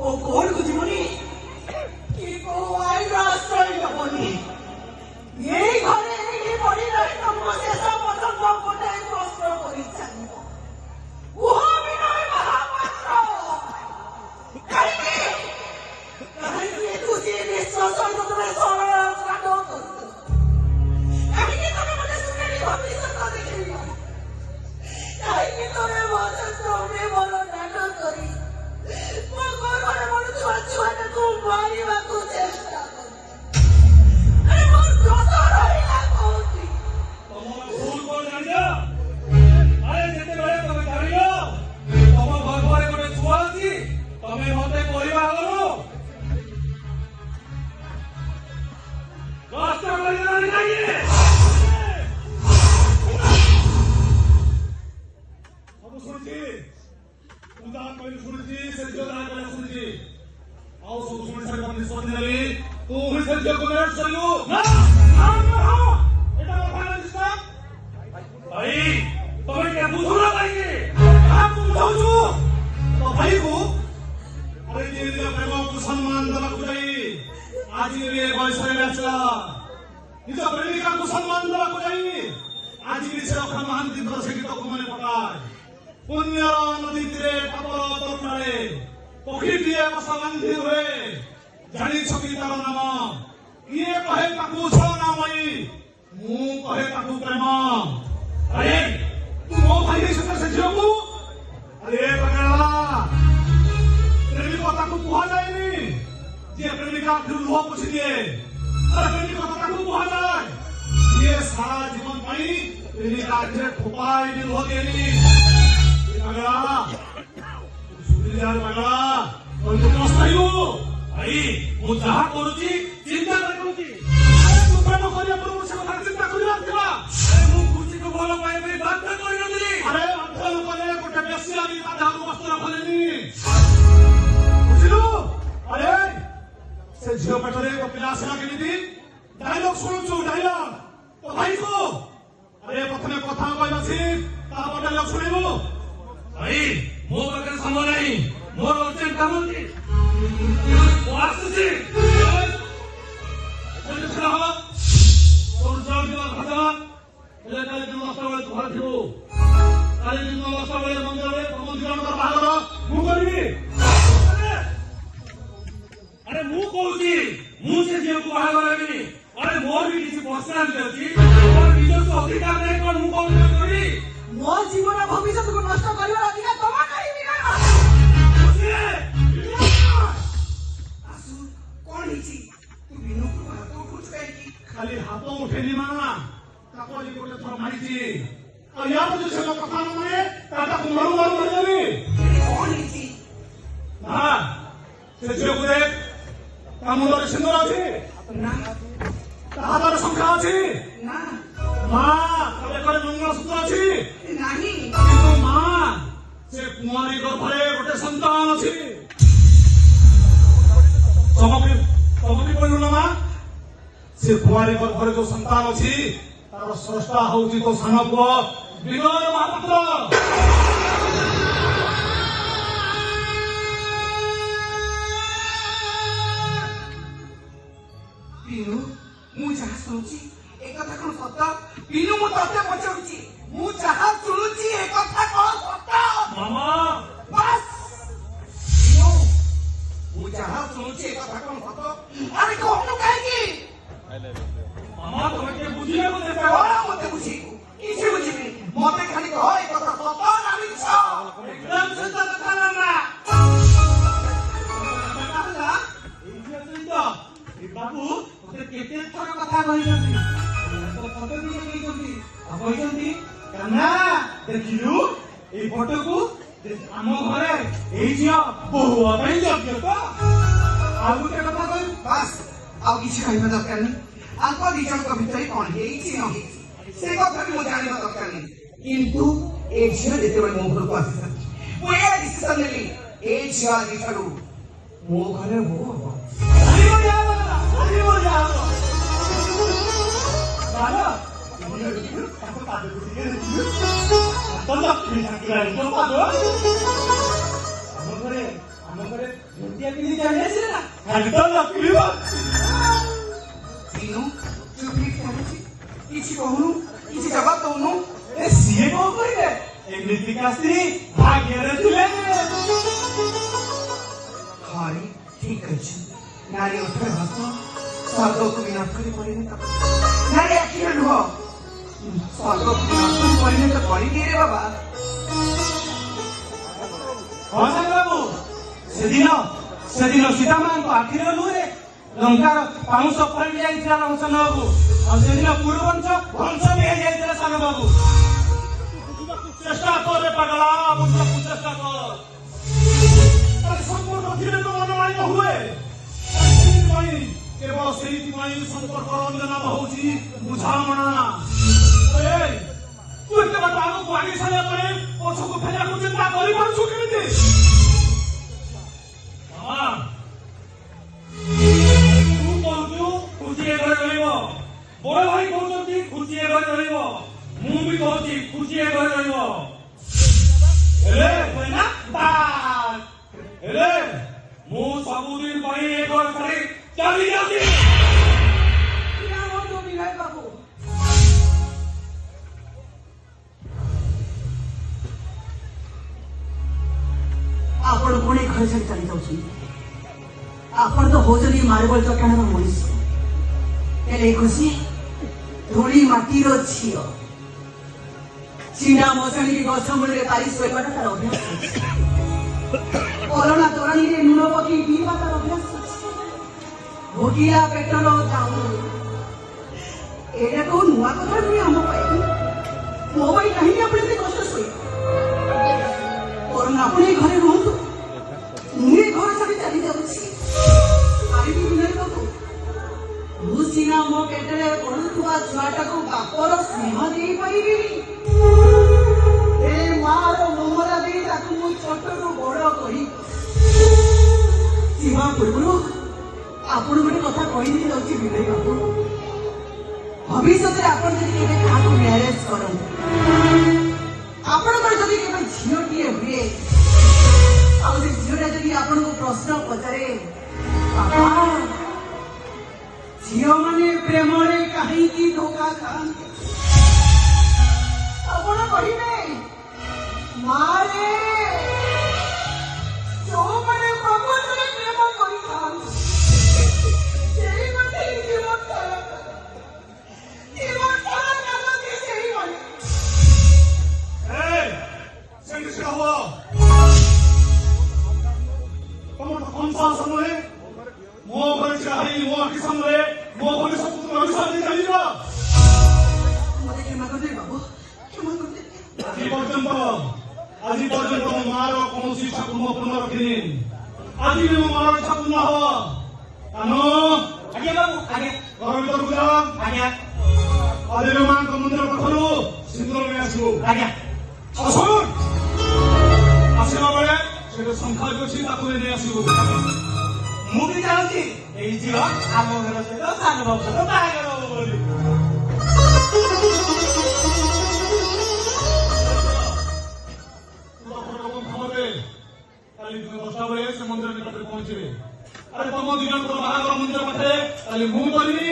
ঘরକୁ ଯିବୁନି କି କୋଉ ଆଇର ଆଶ୍ରୟ ନେବନି। ଏଇ ଘରେ ଏଇଠି ପଡି ରହି ତମ ଶେଷ ପର୍ଯ୍ୟନ୍ତ ଗୋଟେ ପ୍ରଶ୍ନ କରି ଚାଲିବ। କୁହ ବିନୟ ମହାପାତ୍ର, କାହିଁକି ତୁ ଯିଏ ନିଶ୍ୱାସ ତମେ ସରଳ କାଣ୍ଡ କରୁଛ, କାହିଁକି ତମେ ମୋତେ ସୁନେଲି ଭବିଷ୍ୟତ ଦେଖେଇବ, କାହିଁକି ତମେ ମୋତେ ଭଲ ନାଟ କରି ମୋ ଗର୍ଭରେ ବଢୁଥିବା ଛୁଆଟାକୁ ମାରିବାକୁ ଚେଷ୍ଟା କର। ମୋର ଦୋଷ ରହିଲା କୋଉଠି? ତମର ଭୁଲ କଣ ଜାଣିଛ? ଆରେ ଯେତେବେଳେ ତମେ ଜାଣିଲ ତମ ଗର୍ଭରେ ଗୋଟେ ଛୁଆ ଅଛି, ତମେ ମତେ କହିବା ଆଗରୁ କଷ୍ଟ କରିଦେଲାନି କାହିଁକି? ସବୁ ଶୁଣିଛି, ତୁ ଯାହା କହିଲୁ ଶୁଣିଛି, ସେ ଝିଅ ଯାହା କହିଲେ ଶୁଣିଛି, ଆଉ ସବୁ ଶୁଣି ସାରିବା ନିଷ୍ପତ୍ତି ନେଲି। ତୁ ହିଁ ସେ ଝିଅକୁ ମ୍ୟାରେଜ୍ କରିବୁ। ଏଇଟା କଥା ନାହିଁ ଭାଇ, ତମେ କେ ବୁଝୁନ କାହିଁକି? କାହାକୁ ବୁଝାଉଛୁ? ତୋ ଭାଇକୁ ଆରେ ନିଜ ପ୍ରେମକୁ ସମ୍ମାନ ଦେବାକୁ ଯାଇ ଆଜି ଏ ବୟସରେ ଆସିଲା। ନିଜ ପ୍ରେମିକାକୁ ସମ୍ମାନ ଦେବାକୁ ଯାଇ ଆଜି ସେ ଅଖା ମହାନ୍ତିଙ୍କର ସେ ଗୀତକୁ ମନେ ପକାଏ। ପୁଣ୍ୟର ନଦୀ ତୀରେ ପାପର ତରୁଣାରେ ପକ୍ଷୀଟିଏ ବସା ବାନ୍ଧି ହୁଏ, ଜାଣିଛ କି ତାର ନାମ? କିଏ କହେ ତାକୁ ଛଳନାମୟୀ, ମୁଁ କହେ ତାକୁ ପ୍ରେମ। ଆରେ ତୁ ମୋ ଭାଇ ସହିତ ସେ ଝିଅକୁ ଆରେ ପାଗଳା, ପ୍ରେମିକ ତାକୁ କୁହାଯାଏନି ଯିଏ ପ୍ରେମିକା ଆଖିରୁ ଲୁହ ପୋଛି ଦିଏ। ଆରେ ପ୍ରେମିକ ତାକୁ କୁହାଯାଏ ଯିଏ ସାରା ଜୀବନ ପାଇଁ ପ୍ରେମିକା ଆଖିରେ ଠୋପାଏ ବି ଲୁହ ଦିଏନି। ପାଗଳା ପାଗଳା ଭାଇ, ମୁଁ ଯାହା କରୁଛି ଚିନ୍ତା କରୁଛି। ତୁ ପ୍ରେମ କରିବା ପୂର୍ବରୁ ସେ କଥା ଚିନ୍ତା କରିବା ଥିଲା। ମୁଁ ଖୁସିକୁ ଭଲ ପାଇବା ପାଇଁ ବାଧ୍ୟ କରିନଥିଲି। ଆରେ ବାଧ୍ୟ କଲେ ଗୋଟେ ବେଶୀ ଲାଗି ତା ଦେହରୁ ବସ୍ତ୍ର ଖୋଲେନି, ବୁଝିଲୁ? ଆରେ ସେ ଝିଅ ପେଟରେ ଏକ ପିଲା ଆସିଲା କେମିତି? ଡାଇଲଗ ଶୁଣୁଛୁ, ଡାଇଲଗ ତୋ ଭାଇକୁ। ଆରେ ପ୍ରଥମେ କଥା କହିବା ଶିଖ, ତାପରେ ଡାଇଲଗ ଶୁଣିବୁ। ଭାଇ ମୋ ପାଖରେ ସମୟ ନାହିଁ, ମୋର ଅର୍ଜେଣ୍ଟ କାମ ଅଛି, ମୁଁ ଆସୁଛି। କାଲି ଦିନ 10ଟା ବେଳେ ଘରେ ଥିବୁ, କାଲି ଦିନ 10ଟା ବେଳେ ମନ୍ଦିରରେ ପ୍ରବନ୍ଧିମାନଙ୍କର ବାହାଘର ମୁଁ କରିବି। ଆରେ ମୁଁ କହୁଛି ମୁଁ ସେ ଝିଅକୁ ବାହାଘର ହେବିନି। ଆରେ ମୋର ବି କିଛି ପର୍ସନାଲିଟି ଅଛି, ମୋର ନିଜସ୍ୱ ଅଧିକାର ନାହିଁ। କଣ ମୁଁ କଣ କରିବି? ମୋ ଜୀବନ ଭବିଷ୍ୟତକୁ ନଷ୍ଟ କରିବାର ଅଧିକାର ତମ ନାହିଁ। ଆସୁ, କଣ ହେଇଛି? ତୁ ବିନୁକୁ ହାତ ଉଠୁଛୁ କାହିଁକି? ଖାଲି ହାତ ଉଠେନି ମା, ତାକୁ ଆଜି ଗୋଟେ ଥର ମାରିଛି। ଆଉ ୟା ପଛରେ ସେ କଥା ନ ମାନେ ତାକୁ ମରୁ ମରୁ ମାରିଦେବି। କଣ ହେଇଛି? ନା ସେ ଝିଅକୁ ଦେଖ, ତା ମୁଣ୍ଡରେ ସିନ୍ଦୁର ଅଛି ନା, ତା ହାତରେ ଶଙ୍ଖା ଅଛି ନା, ମା, ତା ବେକରେ ମଙ୍ଗଳସୂତ୍ର ଅଛି ନାହିଁ। କିନ୍ତୁ ମା, ସେ କୁଆଁରୀ ଗର୍ଭରେ ଗୋଟେ ସନ୍ତାନ ଅଛି। ଚମକି ପଡିଲୁ ନା ମା? ସେ କୁଆଁରୀ ଗର୍ଭରେ ଯୋଉ ସନ୍ତାନ ଅଛି ତାର ସ୍ରଷ୍ଟା ହଉଛି ତୋ ସାନ ପୁଅ ବିନୟ ମହାପାତ୍ର। ବିନୁ, ମୁଁ ଯାହା ଶୁଣୁଛି ଏ କଥା କଣ ସତ? ବିନୁ, ମୁଁ ତତେ ପଚାରୁଛି, ମୁଁ ଯାହା ଶୁଣୁଛି ଏ କଥା କଣ ସତ? ମାମା ବାସ୍ ବିନୁ, ମୁଁ ଯାହା ଶୁଣୁଛି ଏ କଥା କଣ ସତ? ଆରେ କହୁନୁ କାହିଁକି? ମାମା ତମେ କିଏ ବୁଝିବାକୁ ଚେଷ୍ଟା କଣ କର। ମତେ ବୁଝେଇବୁ? କିଛି ବୁଝିବି। ମତେ ଖାଲି କହ ଏ କଥା ସତ ନା ମିଛ? ଏକଦମ ସତ କଥା ମାମା। ବାବୁ ମତେ କେତେ ଥର କଥା କହିଛନ୍ତି, ଫଟୋ ବି ଦେଇଛନ୍ତି, କହିଛନ୍ତି କାହ୍ନା ଦେଖିଲୁ ଏଇ ଫଟୋକୁ, ଆମ ଘରେ ଏଇ ଝିଅ ବୋହୂ ପାଇଁ ଯୋଗ୍ୟ ତ। ଆଉ ଗୋଟେ କଥା କହିବୁ, ବାସ୍, ଆଉ କିଛି କହିବା ଦରକାର ନାହିଁ। ଆଙ୍କ ଦି ଜଣଙ୍କ ଭିତରେ କଣ ହେଇଛି ନ ହେଇଛି ସେ କଥା ବି ମୁଁ ଜାଣିବା ଦରକାର ନାହିଁ। କିନ୍ତୁ ଏ ଝିଅ ଯେତେବେଳେ ମୋ ଘରକୁ ଆସିଛନ୍ତି, ମୁଁ ଏ ଡିସିସନ ନେଲି ଏ ଝିଅ ଆଜିଠାରୁ ମୋ ଘରେ ବୋହୂ ହବ। ଆମ ଘରେ ଖାଲି ତ ଲକ୍ଷ୍ମୀ ବାଛି ଦିନୁ ଚୁପ ହେଇକି ଚାଲିଛି କିଛି କହୁନୁ କିଛି ଜବାବ ଦଉନୁ ଏ ସିଏ କଣ କହିଲେ ଏମିତିକା ସ୍ତ୍ରୀ ଭାଗ୍ୟରେ ଥିଲେ ହରି ଠିକ ଅଛି ନାରୀ ଅର୍ଥରେ ହସ ସ୍ୱର୍ଗକୁ ବିନାଶ କରି ପରିଣତ ନାରୀ ଆଖିରେ ଲୁହ ସ୍ୱର୍ଗକୁ ବିନାଶ କରି ପରିଣତ କରିଦିଏ ରେ ବାବା ହଁ ସାଙ୍ଗ ବାବୁ ସେଦିନ ସୀତାମାଙ୍କ ଆଖିରେ ଲୁହରେ ଲଙ୍କାର ପାଉଁଶ ଫଳି ଯାଇଥିଲା ରହସ ନବାକୁ ଆଉ ସେଦିନ ପୂର୍ବଂଶ ଧ୍ୱଂସ ବି ହେଇଯାଇଥିଲା ସାଙ୍ଗ ବାବୁ ଚେଷ୍ଟା କରେ ପାଗଳା ବୁଝିବାକୁ ଚେଷ୍ଟା କର ସମ୍ପର୍କ ଥିଲେ ତ ମନମାଳିନ ହୁଏ ସେଇଥିପାଇଁ କେବଳ ସେଇଥିପାଇଁ ସମ୍ପର୍କର ଅନ୍ୟ ନାମ ହଉଛି ବୁଝାମଣା ତୁ ଏତେ ବାଟ ଆଗକୁ ଆଗେଇ ସାରିଲା ପରେ ପଛକୁ ଫେରିବାକୁ ଚିନ୍ତା କରିପାରୁଛୁ କେମିତି ତୁ କହୁଛୁ ଖୁସିରେ ଘରେ ରହିବ ବଡ ଭାଇ କହୁଛନ୍ତି ଖୁସିରେ ଘରେ ରହିବ ମୁଁ ବି କହୁଛି ଖୁସିରେ ଘରେ ରହିବ ହେଲେ ମୁଁ ସବୁଦିନ ପାଇଁ ଏ ଘର ଛାଡି ଚାଲି ଯାଉଛି ବାବୁ ଆପଣ ପୁଣି ଘରେ ଛାଡି ଚାଲି ଯାଉଛନ୍ତି ଆପଣ ତ ହଉଛନ୍ତି ମାର୍ବଲ ଚଟାଣର ମଣିଷ ହେଲେ ଖୁସି ଧୂଳି ମାଟିର ଝିଅ ଚିଣା ମଶାଣିକି ଗଛ ମୂଳରେ ପାରି ଶୋଇବାଟା ତାର ଅଭ୍ୟାସ ଅଛି କରୋନା ତୋରାଣୀରେ ଲୁଣ ପକେଇ ପିଇବା ତାର ଅଭ୍ୟାସ ଅଛି ଭୋକିଲା ପେଟର ଦାମ ଏଇଟା କୋଉ ନୂଆ କଥା ନୁହେଁ ଆମ ପାଇଁ ମୋ ପାଇଁ କାହିଁକି ଆପଣ ଏତେ କଷ୍ଟ ଶୋଇବେ କରୋନା ଆପଣ ଏ ଘରେ ରୁହନ୍ତୁ ମୁଁ ଏ ଘର ଛାଡି ଚାଲି ଯାଉଛି ପାରିବି ବିନୟ ବାବୁ ମୁଁ ସିନା ମୋ ପେଟରେ ପଢୁଥିବା ଛୁଆଟାକୁ ବାପର ସ୍ନେହ ଦେଇପାରିବିନି ଏ ମାର ମମତା ଦେଇ ତାକୁ ମୁଁ ଛୋଟରୁ ବଡ କରି ଯିବା ପୂର୍ବରୁ ଆପଣ ଗୋଟେ କଥା କହିଦେଇ ଯାଉଛି ବିନୟ ବାବୁ ଭବିଷ୍ୟତରେ ଆପଣ ଯଦି କେବେ କାହାକୁ ମ୍ୟାରେଜ କରନ୍ତି ଆପଣଙ୍କର ଯଦି କେବେ ଝିଅଟିଏ ହୁଏ ଆଉ ସେ ଝିଅଟା ଯଦି ଆପଣଙ୍କୁ ପ୍ରଶ୍ନ ପଚାରେ ବାପା ଝିଅମାନେ ପ୍ରେମରେ କାହିଁକି ଧୋକା ଖାଆନ୍ତି ଆପଣ କହିବେ ମାରେ ଯୋଉମାନେ ପ୍ରକୃତରେ ପ୍ରେମ କରିଥାନ୍ତି ସେଇମାନେ ଜୀବନ ସାରା କାମନ୍ତି ସେଇମାନେ ସେମିତି ସେଟା ହବ ତମର କଣ ସାହସ ନୁହେଁ ମୋ ଘରେ ଛିଡ଼ା ହେଇ ମୋ ଆଖି ସାମ୍ନାରେ ମୋ ଭବିଷ୍ୟତକୁ ଅଭିଶାପ ଦେଇ ଚାଲିଯିବ ମତେ କ୍ଷମା କରିଦେବେ ବାବୁ କ୍ଷମା କରିଦେବେ ଆଜି ପର୍ଯ୍ୟନ୍ତ ମୋ ମାର କୌଣସି ଇଚ୍ଛାକୁ ମୋ ପୂର୍ଣ୍ଣ ରଖିନି ଆଜି ବି ମୋ ମାର ଇଚ୍ଛା ପୂର୍ଣ୍ଣ ହବ କାନୁ ଆଜ୍ଞା ବାବୁ ଆଜ୍ଞା ଘର ଭିତରକୁ ଯା ଆଜ୍ଞା ଆଜି ମାଙ୍କ ମନ୍ଦିର ପାଖରୁ ସିନ୍ଦୁର ନେଇ ଆସିବୁ ଆଜ୍ଞା ଆସୁନ ଆସିବା ବେଳେ ସେଠି ସଂଖ୍ୟା ଅଛି ତାକୁ ନେଇ ଆସିବୁ ମୁଁ ବି ଜାଣୁଛି ଏଇ ଝିଅ ଆମ ଘର ସହିତ ସାନ ବାବୁ ସହିତ ବାହାଘର ହବ ବୋଲି କାଲି ଦିନ 10ଟା ବେଳେ ସେ ମନ୍ଦିର ନିକଟରେ ପହଞ୍ଚିବେ ଆରେ ତମ ଦି ଜଣଙ୍କର ବାହାଘର ମନ୍ଦିର ପାଖରେ କାଲି ମୁଁ କରିବି